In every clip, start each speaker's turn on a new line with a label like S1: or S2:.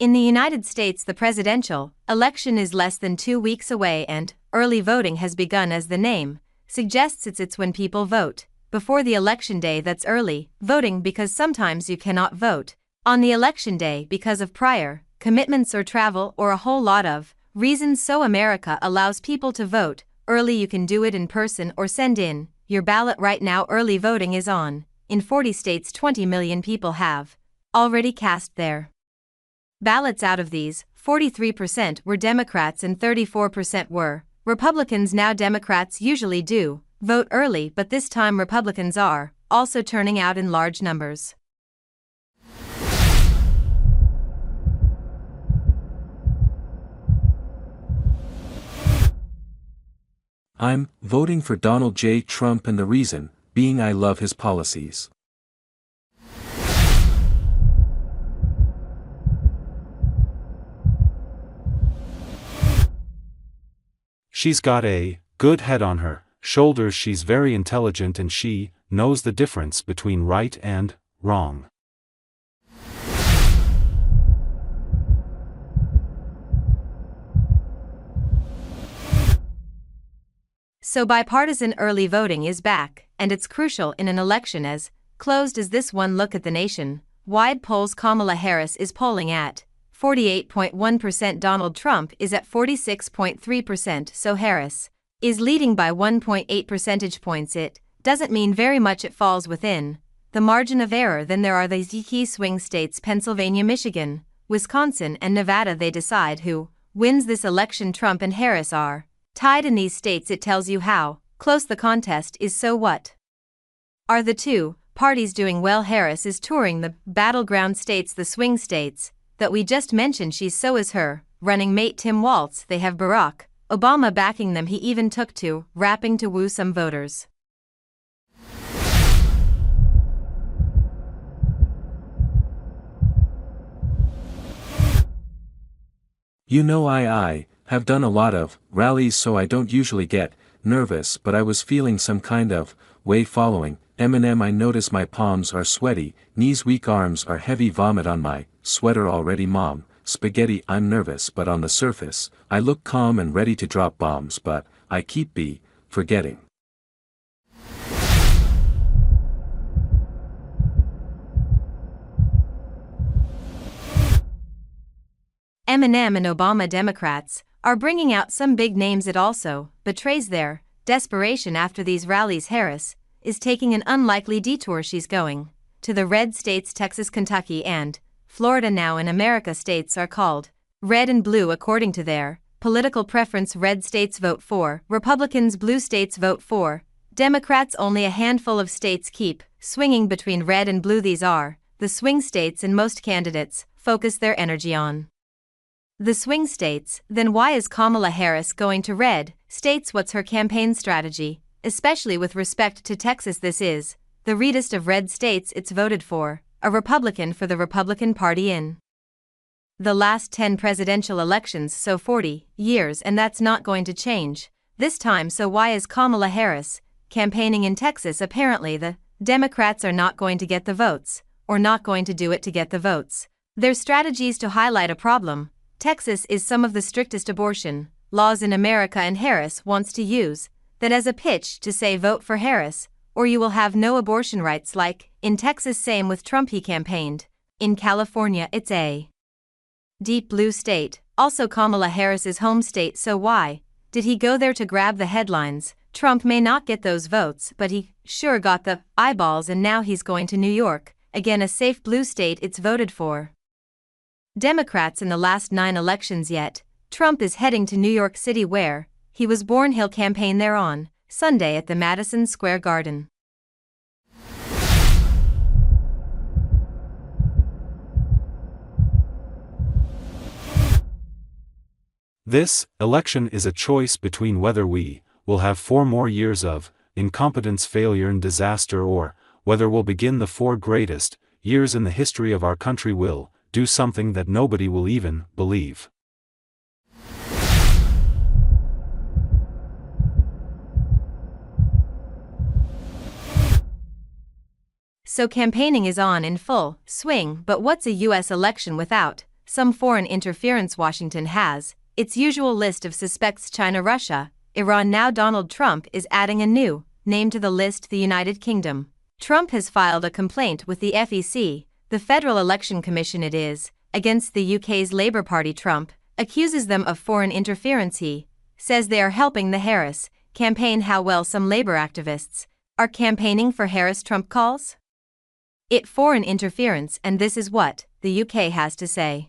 S1: In the United States, the presidential election is less than 2 weeks away, and early voting has begun, as the name suggests. It's when people vote before the election day that's early voting, because sometimes you cannot vote on the election day because of prior commitments or travel or a whole lot of reasons. So America allows people to vote early. You can do it in person or send in your ballot right now. Early voting is on in 40 states. 20 million people have already cast their ballots. Out of these, 43% were Democrats and 34% were Republicans. Now, Democrats usually do vote early, but this time Republicans are also turning out in large numbers.
S2: I'm voting for Donald J. Trump, and the reason being I love his policies.
S3: She's got a good head on her shoulders. She's very intelligent and she knows the difference between right and wrong.
S1: So bipartisan early voting is back, and it's crucial in an election as closed as this one. Look at the nation-wide polls. Kamala Harris is polling at 48.1%. Donald Trump is at 46.3%, so Harris is leading by 1.8 percentage points. It doesn't mean very much. It falls within the margin of error. Then there are these key swing states: Pennsylvania, Michigan, Wisconsin, and Nevada. They decide who wins this election. Trump and Harris are tied in these states. It tells you how close the contest is. So what are the two parties doing? Well, Harris is touring the battleground states, the swing states that we just mentioned. So is her running mate Tim Walz. They have Barack Obama backing them. He even took to rapping to woo some voters.
S2: You know, I have done a lot of rallies, so I don't usually get nervous, but I was feeling some kind of way following Eminem. I notice my palms are sweaty, knees weak, arms are heavy, vomit on my sweater already. Mom, spaghetti. I'm nervous, but on the surface, I look calm and ready to drop bombs, but I keep forgetting.
S1: Eminem and Obama. Democrats are bringing out some big names. It also betrays their desperation after these rallies. Harris is taking an unlikely detour. She's going to the red states: Texas, Kentucky, and Florida. Now in America, states are called red and blue according to their political preference. Red states vote for Republicans, blue states vote for Democrats. Only a handful of states keep swinging between red and blue. These are the swing states, and most candidates focus their energy on the swing states. Then why is Kamala Harris going to red states? What's her campaign strategy, especially with respect to Texas? This is the reddest of red states. It's voted for a Republican for the Republican Party in the last 10 presidential elections, so 40 years, and that's not going to change this time. So why is Kamala Harris campaigning in Texas? Apparently the Democrats are not going to get the votes, or not going to do it to get the votes. Their strategy is to highlight a problem. Texas is some of the strictest abortion laws in America, and Harris wants to use that as a pitch to say vote for Harris or you will have no abortion rights. Like in Texas, same with Trump. He campaigned in California. It's a deep blue state, also Kamala Harris's home state. So why did he go there? To grab the headlines. Trump may not get those votes, but he sure got the eyeballs, and now he's going to New York, again a safe blue state. It's voted for Democrats in the last 9 elections. Yet Trump is heading to New York City, where he was born. He'll campaign there on Sunday at the Madison Square Garden.
S3: This election is a choice between whether we will have 4 more years of incompetence, failure, and disaster, or whether we'll begin the 4 greatest years in the history of our country. Will do something that nobody will even believe.
S1: So campaigning is on in full swing, but what's a U.S. election without some foreign interference. Washington has its usual list of suspects: China, Russia, Iran. Now Donald Trump is adding a new name to the list: the United Kingdom. Trump has filed a complaint with the FEC, the Federal Election Commission it is, against the UK's Labour Party. Trump accuses them of foreign interference. He says they are helping the Harris campaign. How well some Labour activists are campaigning for Harris. Trump calls it foreign interference, and this is what the UK has to say.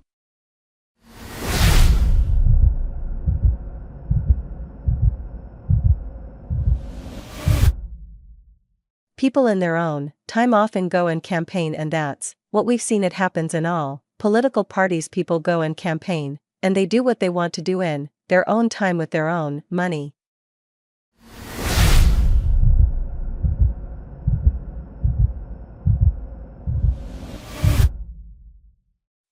S4: People in their own time often go and campaign, and that's what we've seen. It happens in all political parties. People go and campaign, and they do what they want to do in their own time with their own money.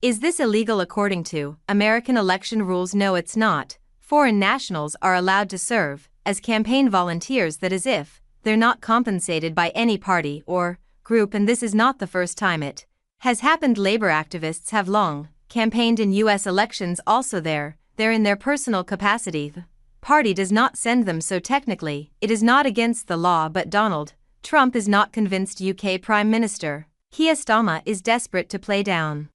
S1: Is this illegal according to American election rules? No, it's not. Foreign nationals are allowed to serve as campaign volunteers, that is, if they're not compensated by any party or group, and this is not the first time it has happened. Labor activists have long campaigned in U.S. elections also. They're in their personal capacity. The party does not send them, so technically it is not against the law. But Donald Trump is not convinced. UK Prime Minister Keir Starmer is desperate to play down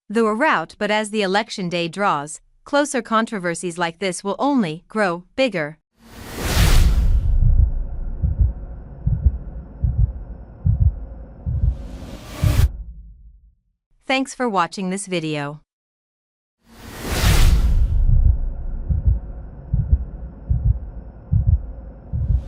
S1: the route, but as the election day draws closer, controversies like this will only grow bigger. Thanks for watching this video.